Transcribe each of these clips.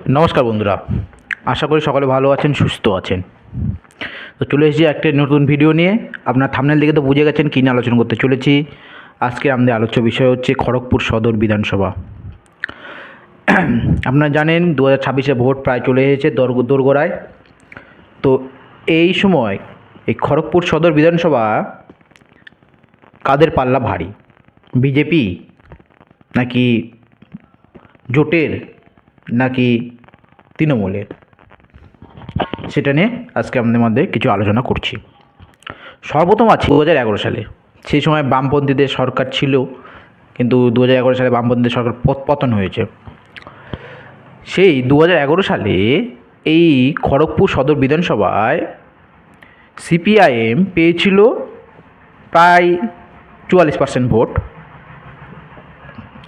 নমস্কার বন্ধুরা, আশা করি সকলে ভালো আছেন, সুস্থ আছেন। তো চলে এসেছি একটা নতুন ভিডিও নিয়ে। আপনার থাম্বনেল দেখে তো বুঝে গেছেন কী নিয়ে আলোচনা করতে চলেছি। আজকে আমাদের আলোচ্য বিষয় হচ্ছে খড়গপুর সদর বিধানসভা। আপনারা জানেন 2026-এ ভোট প্রায় চলে এসেছে দোরগোড়ায়। তো এই সময় এই খড়গপুর সদর বিধানসভা কাদের পাল্লা ভারী? বিজেপি নাকি জোটের নাকি তৃণমূলের? সেটা নিয়ে আজকে আমাদের মধ্যে কিছু আলোচনা করছি। সর্বপ্রথম আছে 2011 সালে। সেই সময় বামপন্থীদের সরকার ছিল, কিন্তু 2011 সালে বামপন্থীদের সরকার পতন হয়েছে। সেই 2011 সালে এই খড়গপুর সদর বিধানসভায় সিপিআইএম পেয়েছিল প্রায় 44% ভোট,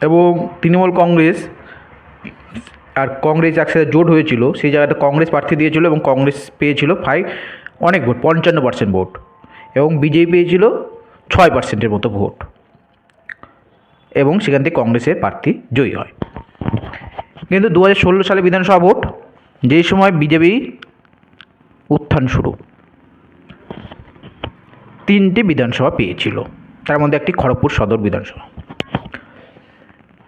এবং তৃণমূল কংগ্রেস একসাথে জোট হয়েছিল। সেই জায়গাটা কংগ্রেস প্রার্থী দিয়েছিল এবং কংগ্রেস পেয়েছিল অনেক ভোট, 55% ভোট, এবং বিজেপি পেয়েছিল 6%-এর মতো ভোট, এবং সেখান থেকে কংগ্রেসের প্রার্থী জয়ী হয়। কিন্তু 2016 সালে বিধানসভা ভোট, যেই সময় বিজেপি উত্থান শুরু, 3টে বিধানসভা পেয়েছিল, তার মধ্যে একটি খড়গপুর সদর বিধানসভা।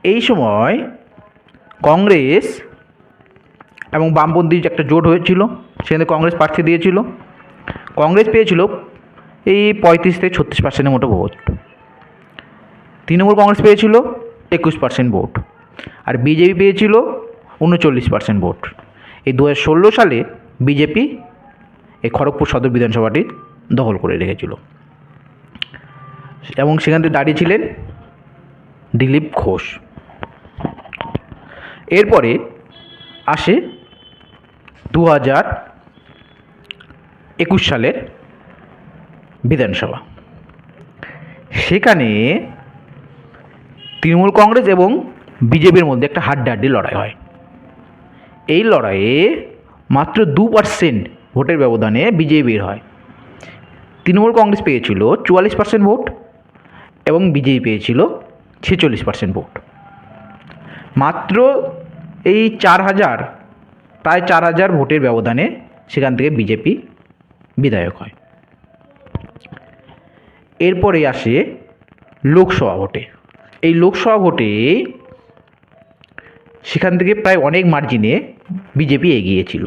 এই সময় কংগ্রেস এবং বামপন্থীর একটা জোট হয়েছিল, সেখানে কংগ্রেস প্রার্থী দিয়েছিল। কংগ্রেস পেয়েছিল এই 35-36%-এর মতো ভোট, তৃণমূল কংগ্রেস পেয়েছিল 21% ভোট, আর বিজেপি পেয়েছিল 39% ভোট। এই 2016 সালে বিজেপি এই খড়গপুর সদর বিধানসভাটি দখল করে রেখেছিল, এবং সেখান থেকে দাঁড়িয়েছিলেন দিলীপ ঘোষ। এরপরে আসে 2021 সালের বিধানসভা। সেখানে তৃণমূল কংগ্রেস এবং বিজেপির মধ্যে একটা হাড্ডাহাড্ডি লড়াই হয়। এই লড়াইয়ে মাত্র 2% ভোটের ব্যবধানে বিজেপির হয়। তৃণমূল কংগ্রেস পেয়েছিল 44% ভোট এবং বিজেপি পেয়েছিল 46% ভোট। মাত্র এই প্রায় 4,000 ভোটের ব্যবধানে সেখান থেকে বিজেপি বিধায়ক হয়। এরপরে আসে লোকসভা ভোটে। এই লোকসভা ভোটে সেখান থেকে প্রায় অনেক মার্জিনে বিজেপি এগিয়েছিল।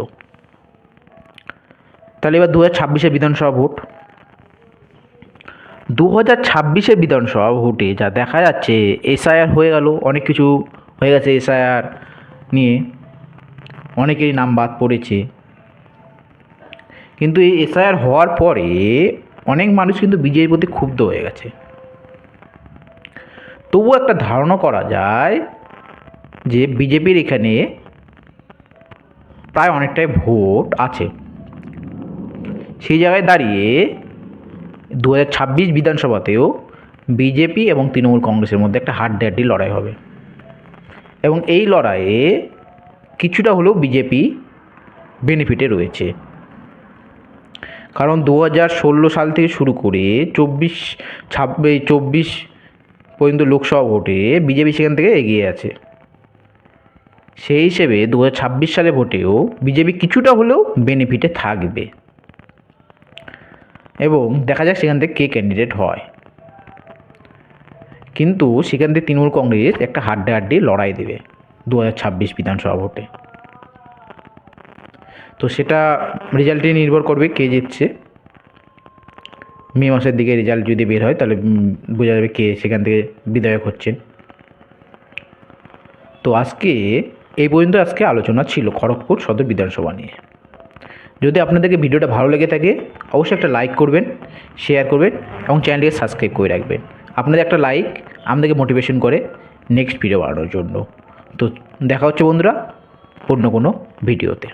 তাহলে এবার 2026-এর বিধানসভা ভোট। 2026-এর বিধানসভা ভোটে যা দেখা যাচ্ছে, এসআইআর হয়ে গেল, অনেক কিছু হয়ে গেছে। এসআইআর নিয়ে অনেকেরই নাম বাদ পড়েছে, কিন্তু এই এসআইআর হওয়ার পরে অনেক মানুষ কিন্তু বিজেপির প্রতি ক্ষুব্ধ হয়ে গেছে। তবুও একটা ধারণা করা যায় যে বিজেপির এখানে প্রায় অনেকটাই ভোট আছে। সেই জায়গায় দাঁড়িয়ে 2026 বিধানসভাতেও বিজেপি এবং তৃণমূল কংগ্রেসের মধ্যে একটা হাড্ডাহাড্ডি লড়াই হবে, এবং এই লড়াইয়ে কিছুটা হলেও বিজেপি বেনিফিটে রয়েছে। কারণ 2016 সাল থেকে শুরু করে 24 পর্যন্ত লোকসভা ভোটে বিজেপি সেখান থেকে এগিয়ে আছে। সেই হিসেবে 2026 সালে ভোটেও বিজেপি কিছুটা হলেও বেনিফিটে থাকবে, এবং দেখা যাক সেখান থেকে কে ক্যান্ডিডেট হয়। কিন্তু সেখান থেকে তৃণমূল কংগ্রেস একটা হাড্ডাহাড্ডি লড়াই দেবে 2026 বিধানসভা ভোটে। তো সেটা রেজাল্টে নির্ভর করবে কে জিতছে। মে মাসের দিকে রেজাল্ট যদি বের হয় তাহলে বোঝা যাবে কে সেখান থেকে বিধায়ক হচ্ছেন। তো আজকে এই পর্যন্ত আলোচনা ছিল খড়গপুর সদর বিধানসভা নিয়ে। যদি আপনাদেরকে ভিডিওটা ভালো লেগে থাকে, অবশ্যই একটা লাইক করবেন, শেয়ার করবেন, এবং চ্যানেলটিকে সাবস্ক্রাইব করে রাখবেন। আপনাদের একটা লাইক আমাদেরকে মোটিভেশন করে নেক্সট ভিডিও বানানোর জন্য। তো দেখা হচ্ছে বন্ধুরা অন্য কোনো ভিডিওতে।